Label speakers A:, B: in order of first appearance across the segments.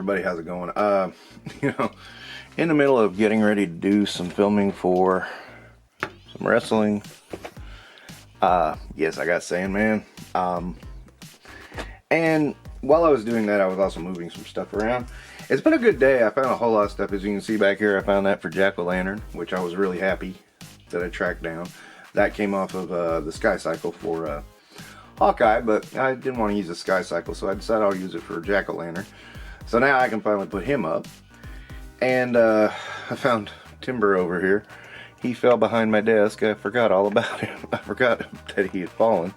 A: everybody, how's it going? You know, in the middle of getting ready to do some filming for some wrestling. Yes, I got Sandman. And while I was doing that, I was also moving some stuff around. It's been a good day. I found a whole lot of stuff. As you can see back here, I found that for Jack-o'-lantern, which I was really happy that I tracked down. That came off of the Sky Cycle for Hawkeye, but I didn't want to use the Sky Cycle, so I decided I'll use it for Jack-o'-lantern. So now I can finally put him up. And I found Timber over here. He fell behind my desk. I forgot all about him. I forgot that he had fallen.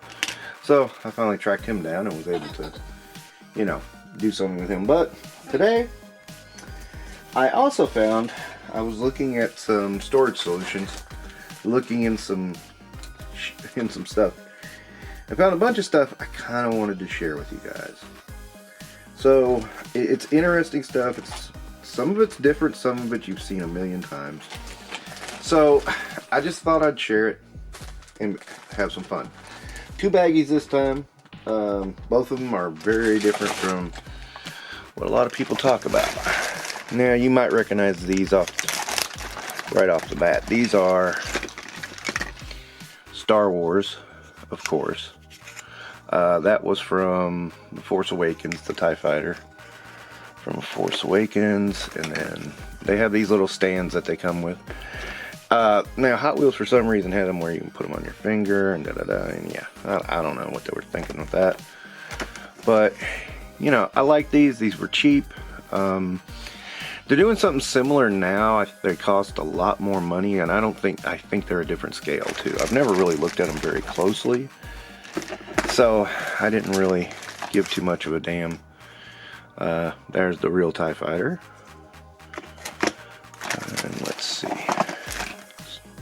A: So I finally tracked him down and was able to, you know, do something with him. But today, I also found, I was looking at some storage solutions, looking in some stuff. I found a bunch of stuff I kind of wanted to share with you guys. So it's interesting stuff. Some of it's different, some of it you've seen a million times. So I just thought I'd share it and have some fun. 2 baggies this time. Both of them are very different from what a lot of people talk about. Now you might recognize these right off the bat. These are Star Wars, of course. That was from The Force Awakens, the TIE Fighter from Force Awakens, and then they have these little stands that they come with. Now Hot Wheels for some reason had them where you can put them on your finger and and yeah, I don't know what they were thinking with that, but you know, I like these. These were cheap. They're doing something similar now. They cost a lot more money, and I think they're a different scale too. I've never really looked at them very closely, so I didn't really give too much of a damn. There's the real TIE Fighter. And let's see.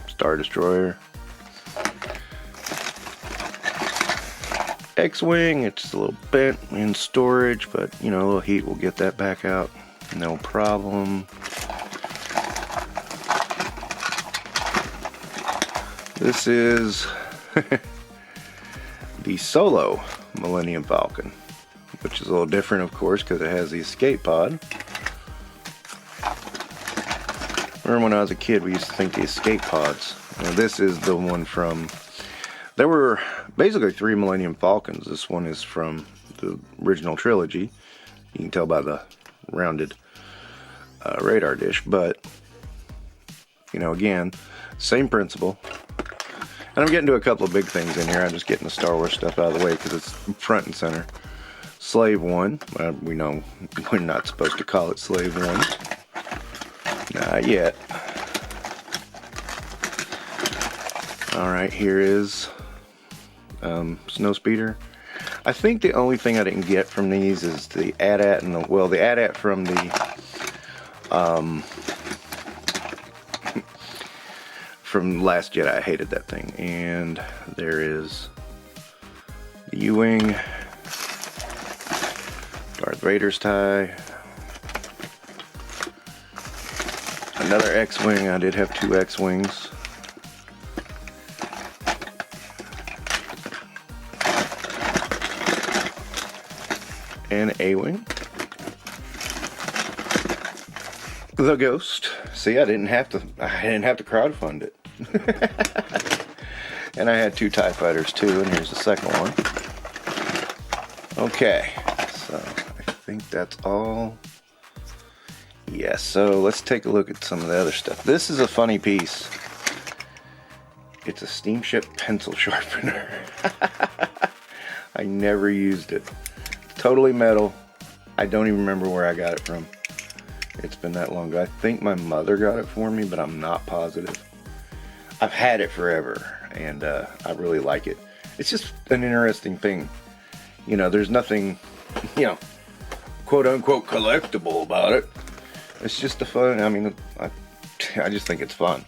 A: Star Destroyer. X-Wing, it's a little bent in storage, but you know, a little heat will get that back out. No problem. This is the Solo Millennium Falcon, which is a little different, of course, because it has the escape pod. Remember when I was a kid, we used to think the escape pods. Now, this is the one from... There were basically 3 Millennium Falcons. This one is from the original trilogy. You can tell by the rounded radar dish. But, you know, again, same principle. And I'm getting to a couple of big things in here. I'm just getting the Star Wars stuff out of the way because it's front and center. Slave 1. We know we're not supposed to call it Slave 1. Not yet. Alright, here is Snowspeeder. I think the only thing I didn't get from these is the AT-AT and the AT-AT from the from Last Jedi. I hated that thing. And there is the U-Wing, Darth Vader's tie, another X-Wing. I did have 2 X-Wings. An A-Wing. The Ghost. See, I didn't have to crowdfund it. And I had 2 TIE Fighters too, and here's the second one. Okay, so I think that's all. Yeah, so let's take a look at some of the other stuff. This is a funny piece. It's a steamship pencil sharpener. I never used it. Totally metal. I don't even remember where I got it from. It's been that long ago. I think my mother got it for me, but I'm not positive. I've had it forever, and I really like it. It's just an interesting thing. You know, there's nothing, you know, quote-unquote collectible about it. It's just a fun, I mean, I just think it's fun.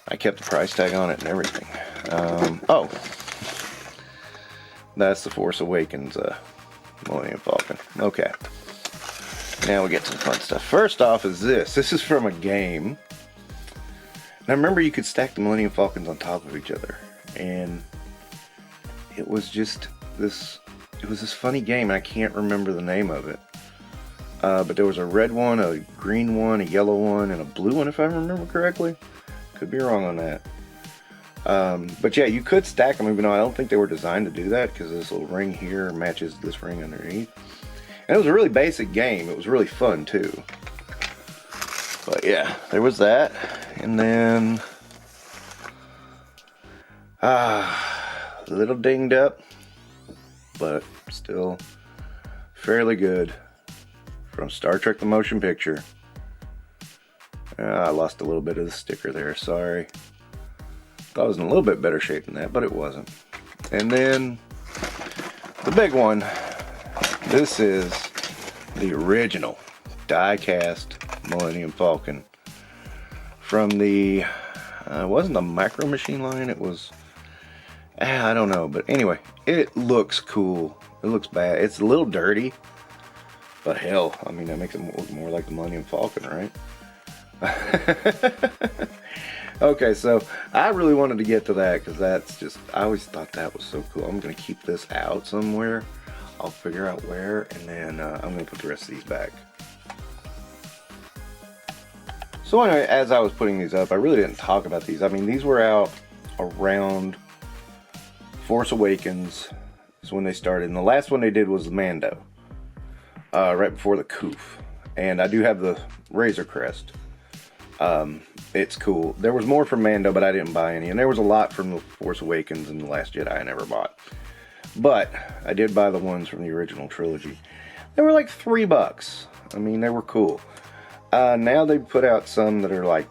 A: I kept the price tag on it and everything. Oh, that's the Force Awakens Millennium Falcon. Okay. Now we get to the fun stuff. First off is this. This is from a game. Now remember, you could stack the Millennium Falcons on top of each other. And it was just this, it was this funny game. I can't remember the name of it. But there was a red one, a green one, a yellow one, and a blue one, if I remember correctly. Could be wrong on that. But yeah, you could stack them, even though I don't think they were designed to do that, because this little ring here matches this ring underneath. And it was a really basic game. It was really fun too. But yeah, there was that. And then a little dinged up, but still fairly good, from Star Trek the Motion Picture. I lost a little bit of the sticker there, sorry. Thought it was in a little bit better shape than that, but it wasn't. And then the big one. This is the original die-cast Millennium Falcon from the it wasn't the Micro Machine line, it was I don't know, but anyway, it looks cool. It looks bad. It's a little dirty, but hell, I mean, that makes it look more like the Millennium Falcon, right? Okay, so I really wanted to get to that because that's just, I always thought that was so cool. I'm going to keep this out somewhere. I'll figure out where, and then I'm going to put the rest of these back. So anyway, as I was putting these up, I really didn't talk about these. I mean, these were out around Force Awakens is when they started. And the last one they did was the Mando, right before the Coof. And I do have the Razor Crest. It's cool. There was more from Mando, but I didn't buy any. And there was a lot from the Force Awakens and the Last Jedi I never bought. But I did buy the ones from the original trilogy. They were like $3. I mean, they were cool. Now they put out some that are like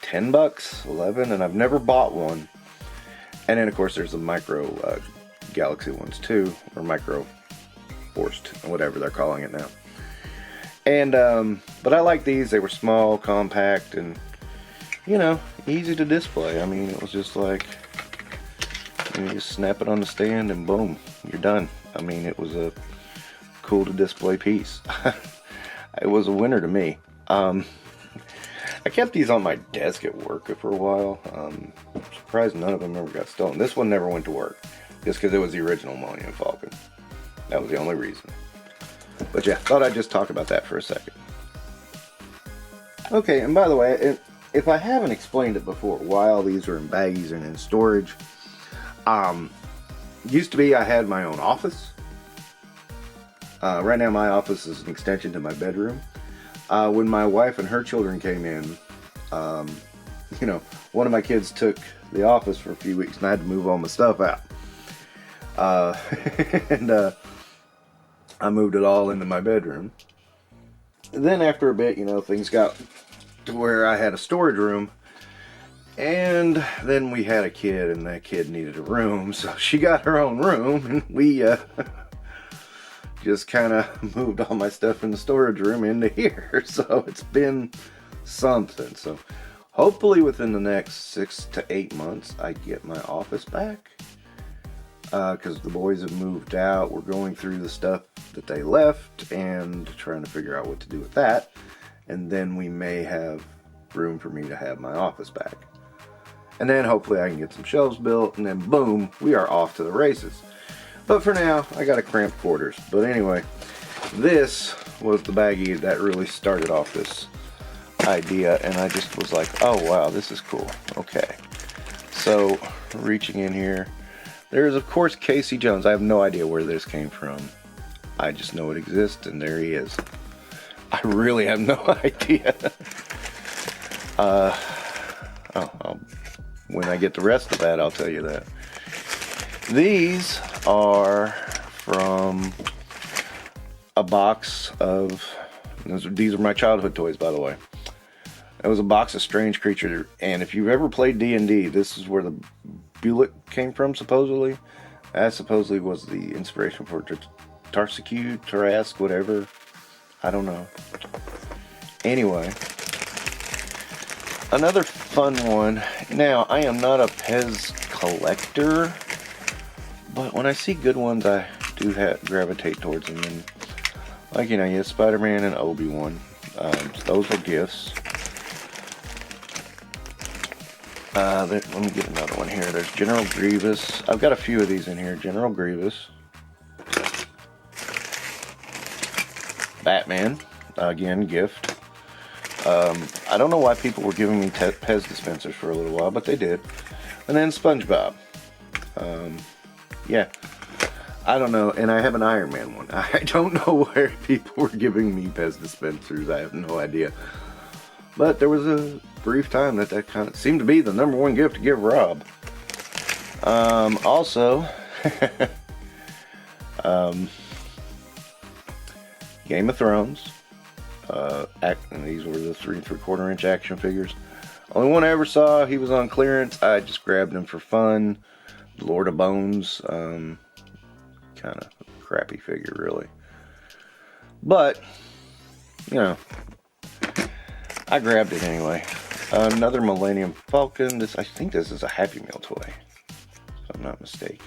A: $10, 11, and I've never bought one. And then of course there's the micro Galaxy ones too, or micro burst, whatever they're calling it now. And but I like these. They were small, compact, and you know, easy to display. I mean, it was just like, you just snap it on the stand and boom, you're done. I mean, it was a cool to display piece. It was a winner to me. I kept these on my desk at work for a while. I'm surprised none of them ever got stolen. This one never went to work, just because it was the original Millennium Falcon. That was the only reason. But yeah, thought I'd just talk about that for a second. Okay, and by the way, if I haven't explained it before, why all these are in baggies and in storage, used to be I had my own office. Right now my office is an extension to my bedroom. When my wife and her children came in, you know, one of my kids took the office for a few weeks and I had to move all my stuff out. And I moved it all into my bedroom. And then after a bit, you know, things got to where I had a storage room. And then we had a kid, and that kid needed a room, so she got her own room, and we just kind of moved all my stuff in the storage room into here. So it's been something. So hopefully within the next 6 to 8 months I get my office back, because the boys have moved out. We're going through the stuff that they left and trying to figure out what to do with that, and then we may have room for me to have my office back. And then hopefully I can get some shelves built, and then boom, we are off to the races. But for now, I got to cramp quarters. But anyway, this was the baggie that really started off this idea, and I just was like, oh wow, this is cool. Okay, so reaching in here, there's of course Casey Jones. I have no idea where this came from. I just know it exists, and there he is. I really have no idea. When I get the rest of that, I'll tell you that. These are from a box of, these are my childhood toys, by the way. It was a box of Strange Creature, and if you've ever played D&D, this is where the bullet came from, supposedly. That supposedly was the inspiration for Tarsicu, Tarask, whatever. I don't know. Anyway, another fun one. Now, I am not a Pez collector, but when I see good ones, I do gravitate towards them. And like, you know, you have Spider-Man and Obi-Wan. Those are gifts. Let me get another one here. There's General Grievous. I've got a few of these in here. General Grievous. Batman. Again, gift. I don't know why people were giving me Pez dispensers for a little while, but they did. And then SpongeBob. Yeah. I don't know, and I have an Iron Man one. I don't know where people were giving me Pez dispensers. I have no idea. But there was a brief time that kind of seemed to be the #1 gift to give Rob. Also, Game of Thrones. And these were the 3 3/4 inch action figures. Only one I ever saw. He was on clearance. I just grabbed him for fun. Lord of Bones. Kind of crappy figure, really. But, you know, I grabbed it anyway. Another Millennium Falcon. I think this is a Happy Meal toy, if I'm not mistaken.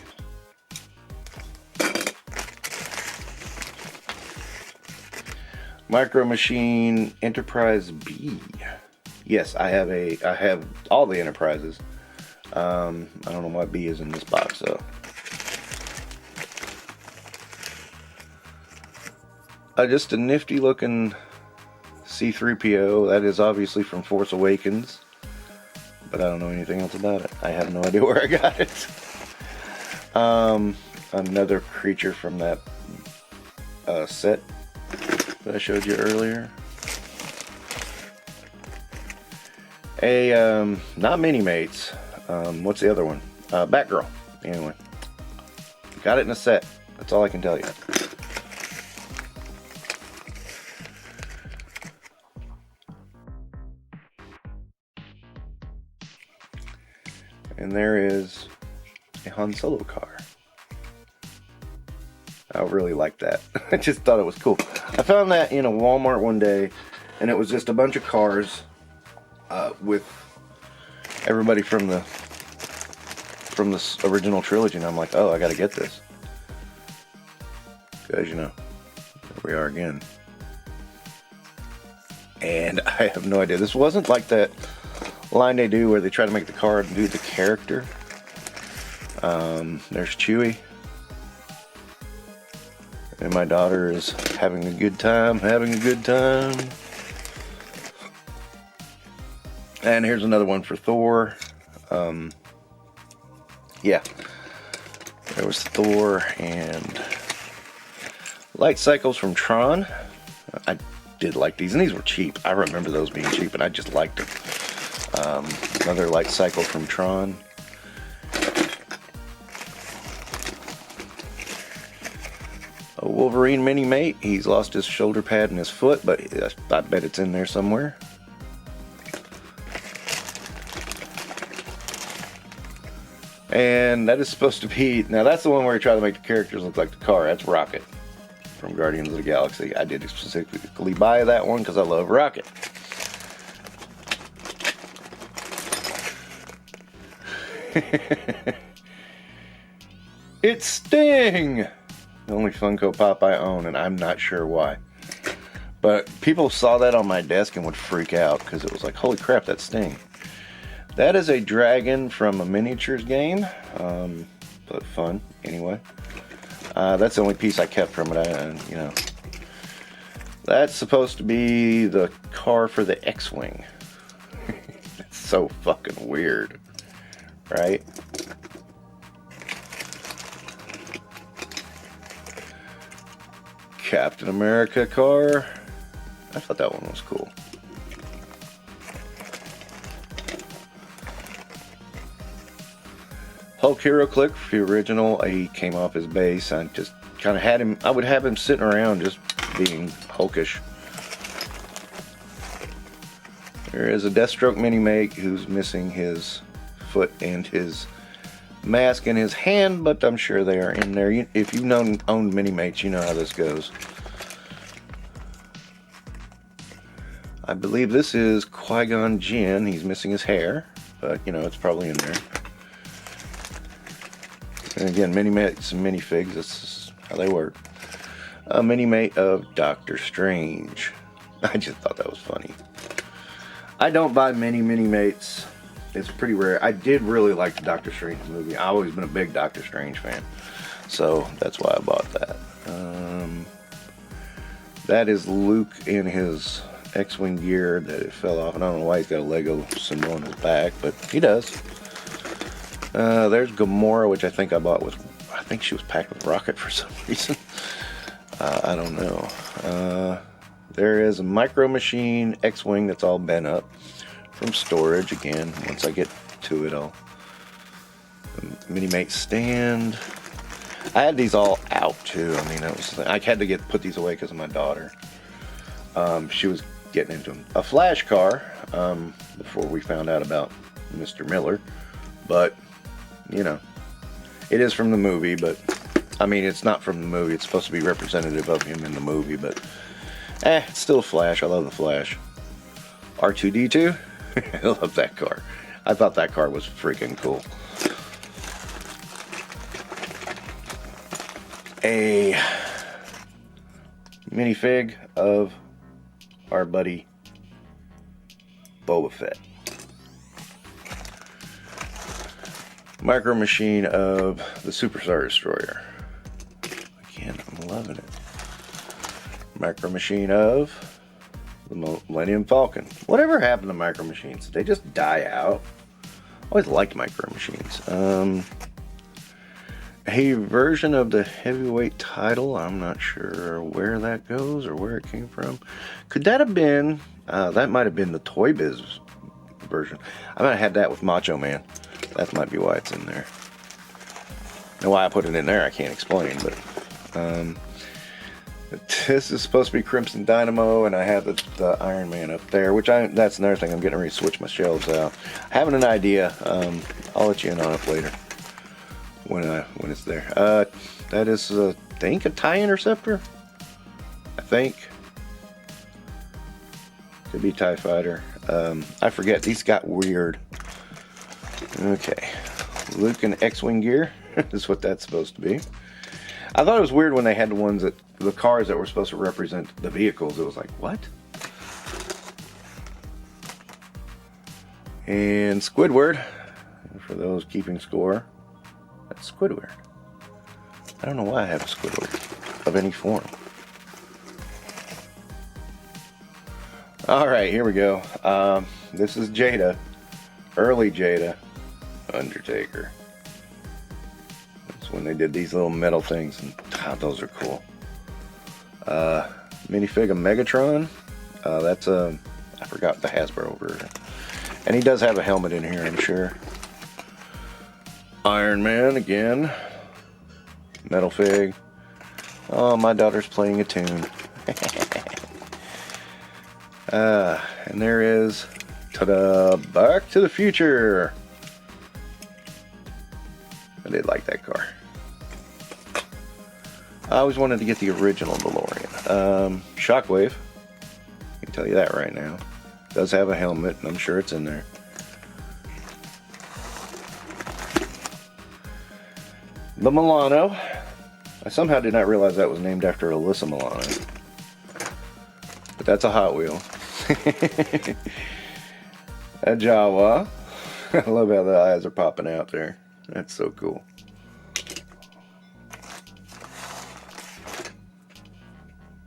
A: Micro Machine Enterprise B. Yes, I have all the Enterprises. I don't know why B is in this box though. Just a nifty looking C-3PO. That is obviously from Force Awakens, but I don't know anything else about it. I have no idea where I got it. Another creature from that set that I showed you earlier. Not Mini-Mates. What's the other one? Batgirl. Anyway, got it in a set. That's all I can tell you. And there is a Han Solo car. I really like that. I just thought it was cool. I found that in a Walmart one day, and it was just a bunch of cars with everybody from the original trilogy, and I'm like, oh, I gotta get this. Because, you know, here we are again. And I have no idea. This wasn't like that line they do where they try to make the card and do the character. There's Chewie. And my daughter is having a good time, And here's another one for Thor. Yeah. There was Thor and Light Cycles from Tron. I did like these, and these were cheap. I remember those being cheap, and I just liked them. Another Light Cycle from Tron. A Wolverine Mini-Mate. He's lost his shoulder pad and his foot, but I bet it's in there somewhere. And that is supposed to be... Now, that's the one where you try to make the characters look like the car. That's Rocket from Guardians of the Galaxy. I did specifically buy that one because I love Rocket. It's Sting! The only Funko Pop I own, and I'm not sure why. But people saw that on my desk and would freak out because it was like, holy crap, that's Sting. That is a dragon from a miniatures game, but fun anyway. That's the only piece I kept from it. You know, that's supposed to be the car for the X-Wing. It's so fucking weird, right? Captain America car. I thought that one was cool. Hulk Hero Click, the original. He came off his base. I just kind of had him. I would have him sitting around just being Hulkish. There is a Deathstroke Mini-Make who's missing his foot and his mask in his hand, but I'm sure they are in there. If you've owned Mini-Mates, you know how this goes. I believe this is Qui-Gon Jinn. He's missing his hair, but you know, it's probably in there. And again, Mini-Mates and minifigs, that's how they work. A Mini-Mate of Doctor Strange. I just thought that was funny. I don't buy many Mini-Mates. It's pretty rare. I did really like the Doctor Strange movie. I've always been a big Doctor Strange fan. So that's why I bought that. That is Luke in his X-Wing gear that it fell off. And I don't know why he's got a Lego symbol on his back, but he does. There's Gamora, which I think I bought with... I think she was packed with rocket for some reason. I don't know. There is a Micro Machine X-Wing that's all bent up from storage. Again, once I get to it, I'll... Mini-Mate stand. I had these all out too. I mean, I had to put these away because of my daughter. She was getting into them. A Flash car before we found out about Mr. Miller, but you know, it is from the movie. But I mean, it's not from the movie. It's supposed to be representative of him in the movie, but it's still a Flash. I love the Flash. R2-D2. I love that car. I thought that car was freaking cool. A minifig of our buddy Boba Fett. Micro Machine of the Superstar Destroyer. Again, I'm loving it. Micro Machine of the Millennium Falcon. Whatever happened to Micro Machines? Did they just die out? I always liked Micro Machines. A version of the heavyweight title. I'm not sure where that goes or where it came from. Could that have been... that might have been the Toy Biz version. I might have had that with Macho Man. That might be why it's in there. And why I put it in there, I can't explain. But this is supposed to be Crimson Dynamo, and I have the Iron Man up there. Which that's another thing. I'm getting ready to switch my shelves out. Having an idea. I'll let you in on it later. When it's there. That is, I think, a TIE Interceptor. I think. Could be TIE Fighter. I forget. These got weird. Okay. Luke in X-Wing gear. Is what that's supposed to be. I thought it was weird when they had the cars that were supposed to represent the vehicles. It was like, what? And Squidward. For those keeping score. That's Squidward. I don't know why I have a Squidward of any form. Alright, here we go. This is Jada. Early Jada. Undertaker. That's when they did these little metal things, and those are cool. Minifig of Megatron. That's I forgot the Hasbro version. And he does have a helmet in here, I'm sure. Iron Man again. Metal fig. Oh, my daughter's playing a tune. And there is, ta-da, Back to the Future. I did like that car. I always wanted to get the original DeLorean. Shockwave. I can tell you that right now. Does have a helmet, and I'm sure it's in there. The Milano. I somehow did not realize that was named after Alyssa Milano. But that's a Hot Wheel. A Jawa. I love how the eyes are popping out there. That's so cool.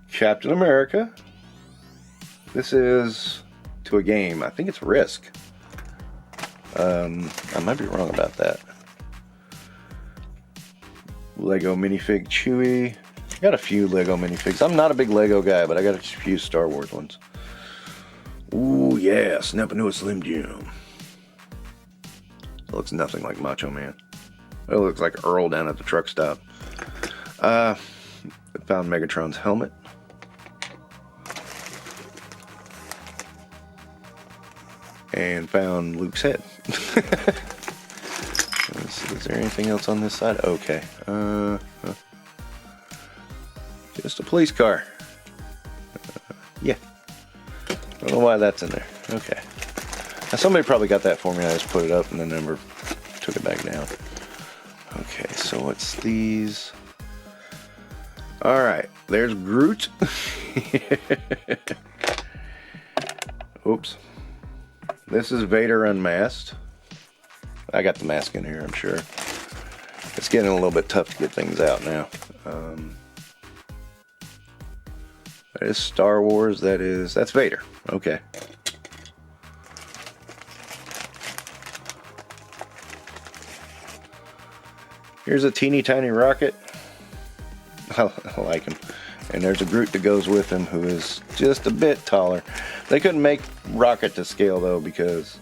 A: Captain America. This is to a game. I think it's Risk. I might be wrong about that. Lego minifig Chewie. I got a few Lego minifigs. I'm not a big Lego guy, but I got a few Star Wars ones. Ooh, yeah, snap into a Slim Jim. It looks nothing like Macho Man. It looks like Earl down at the truck stop. I found Megatron's helmet. And found Luke's head. Let's see, is there anything else on this side? Okay. Just a police car. Yeah. I don't know why that's in there. Okay. Now somebody probably got that for me. I just put it up and then never took it back down. Okay, so what's these? Alright, there's Groot. Oops. This is Vader unmasked. I got the mask in here, I'm sure. It's getting a little bit tough to get things out now. That is Star Wars. That's Vader. Okay. Here's a teeny tiny rocket. I like him. And there's a Groot that goes with him who is just a bit taller. They couldn't make Rocket to scale though because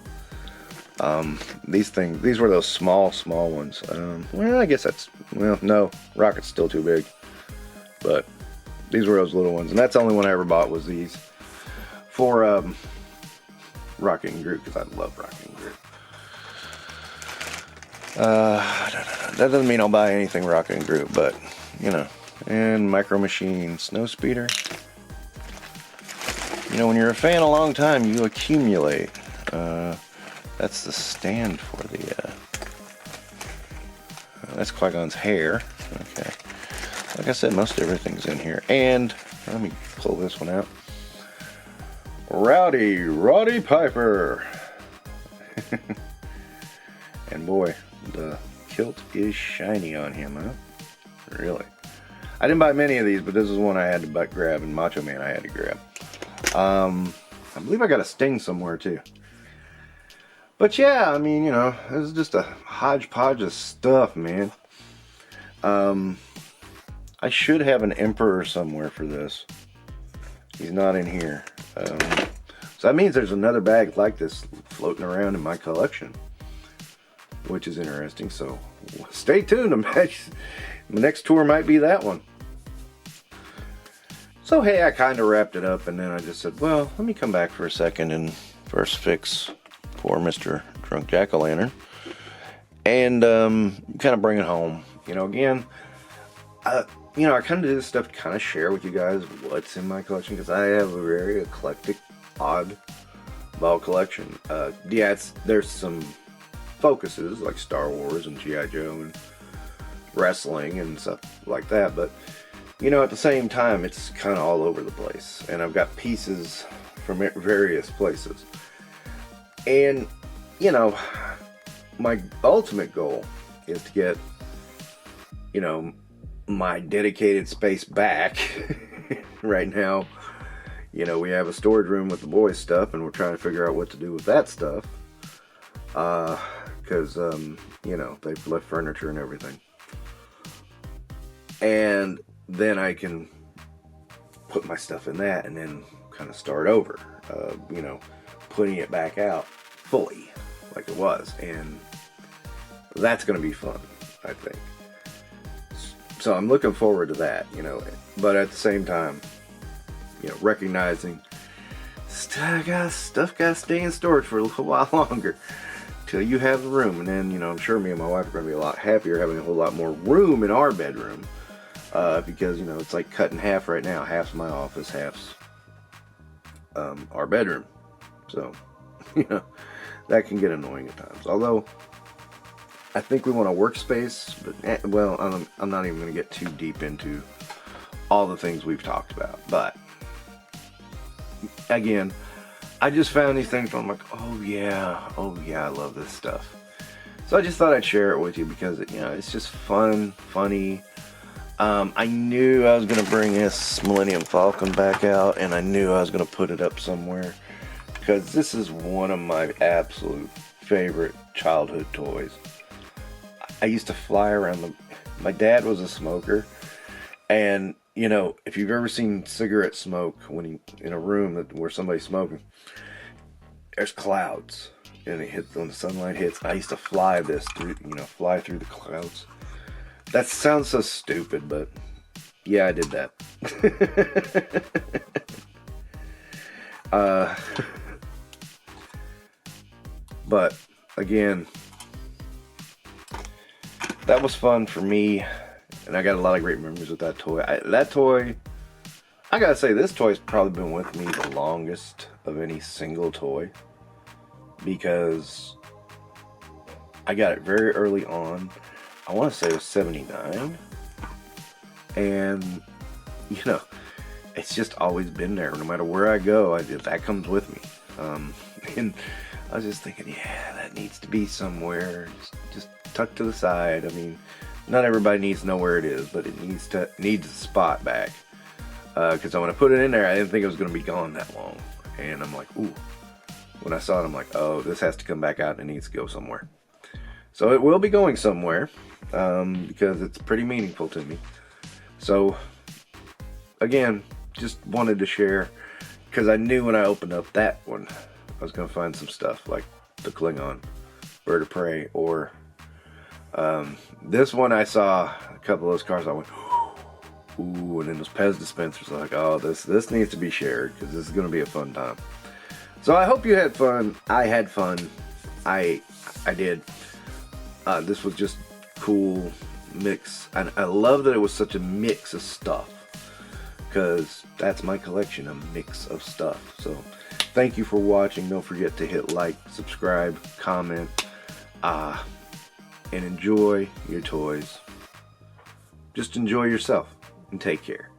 A: these were those small ones. Well, I guess no, Rocket's still too big. But these were those little ones. And that's the only one I ever bought was these for Rocket and Groot because I love Rocket and Groot. That doesn't mean I'll buy anything Rocket and Groot, but you know. And Micro Machine Snow Speeder. You know, when you're a fan a long time, you accumulate. That's the stand for the. That's Qui-Gon's hair. Okay. Like I said, most everything's in here. And let me pull this one out. Roddy Piper. And boy, the kilt is shiny on him, huh? Really. I didn't buy many of these, but this is one I had to grab, and Macho Man I had to grab. I believe I got a Sting somewhere too. But yeah, I mean, you know, this is just a hodgepodge of stuff, man. I should have an Emperor somewhere for this. He's not in here. So that means there's another bag like this floating around in my collection, which is interesting. So stay tuned. The next tour might be that one. So hey, I kind of wrapped it up, and then I just said, well, let me come back for a second and first fix poor Mr. Drunk Jack-o'-lantern, and kind of bring it home. You know, again, you know, I kind of do this stuff to kind of share with you guys what's in my collection, because I have a very eclectic, odd ball collection. Yeah, there's some focuses like Star Wars and G.I. Joe and wrestling and stuff like that, but you know, at the same time, it's kind of all over the place, and I've got pieces from various places. And you know, my ultimate goal is to get, you know, my dedicated space back. Right now, you know, we have a storage room with the boys' stuff, and we're trying to figure out what to do with that stuff, because you know, they've left furniture and everything. And then I can put my stuff in that and then kind of start over, you know, putting it back out fully like it was. And that's going to be fun, I think. So I'm looking forward to that, you know, but at the same time, you know, recognizing stuff got to stay in storage for a little while longer till you have the room. And then, you know, I'm sure me and my wife are going to be a lot happier having a whole lot more room in our bedroom. Because, you know, it's like cut in half right now. Half's my office, half's our bedroom. So, you know, that can get annoying at times. Although, I think we want a workspace, but, well, I'm not even going to get too deep into all the things we've talked about. But, again, I just found these things and I'm like, oh yeah, I love this stuff. So I just thought I'd share it with you because, you know, it's just fun, funny. I knew I was going to bring this Millennium Falcon back out, and I knew I was going to put it up somewhere, because this is one of my absolute favorite childhood toys. I used to fly around my dad was a smoker, and, you know, if you've ever seen cigarette smoke in a room where somebody's smoking, there's clouds, and when the sunlight hits, I used to fly this through, you know, fly through the clouds. That sounds so stupid, but yeah, I did that. But again, that was fun for me, and I got a lot of great memories with that toy. I gotta say, this toy's probably been with me the longest of any single toy, because I got it very early on. I want to say it was 79, and you know, it's just always been there. No matter where I go, that comes with me. And I was just thinking, yeah, that needs to be somewhere, just tucked to the side. I mean, not everybody needs to know where it is, but it needs a spot back. Because when I put it in there, I didn't think it was going to be gone that long. And I'm like, ooh. When I saw it, I'm like, oh, this has to come back out and it needs to go somewhere. So it will be going somewhere, because it's pretty meaningful to me. So, again, just wanted to share, because I knew when I opened up that one, I was going to find some stuff like the Klingon, Bird of Prey, or this one I saw a couple of those cars, I went, ooh, and then those Pez dispensers, like, oh, this needs to be shared, because this is going to be a fun time. So I hope you had fun. I had fun. I did. This was just cool mix, and I love that it was such a mix of stuff, because that's my collection, a mix of stuff. So thank you for watching. Don't forget to hit like, subscribe, comment, and enjoy your toys. Just enjoy yourself and take care.